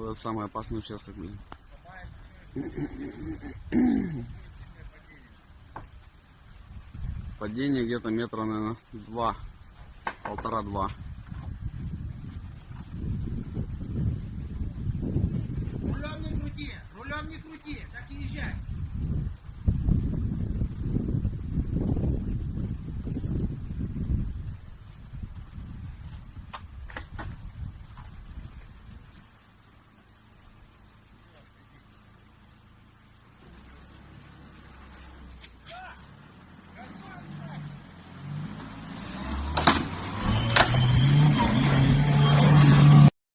Вот это самый опасный участок. Падение где-то метра, наверное, 2, 1,5-2. Рулем не крути, так и езжай.